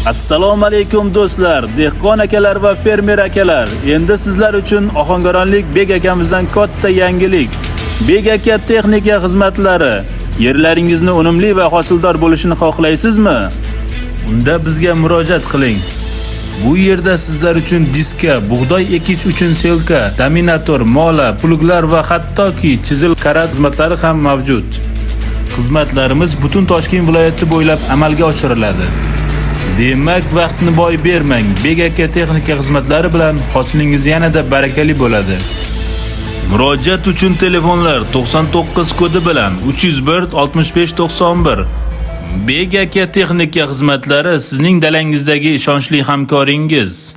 Assalomu alaykum do'stlar, dehqon akalar va fermer akalar. Endi sizlar uchun Ohangaronlik Bek akamizdan katta yangilik. Bek aka texnika xizmatlari. Yerlaringizni unumli va hosildor bo'lishini xohlaysizmi? Unda bizga murojaat qiling. Bu yerda sizlar uchun diska, bug'doy ekish uchun selka, dominator, mola, pluglar va hattoki chizil karat xizmatlari ham mavjud. Xizmatlarimiz butun Toshkent viloyati bo'ylab amalga oshiriladi. Demak, vaqtni boy bermang. Bek aka texnika xizmatlari bilan hosilingiz yanada barakali bo'ladi. Murojaat uchun telefonlar 99 kodi bilan 301 65 91. Bek aka texnika xizmatlari sizning dalangizdagi ishonchli hamkoringiz.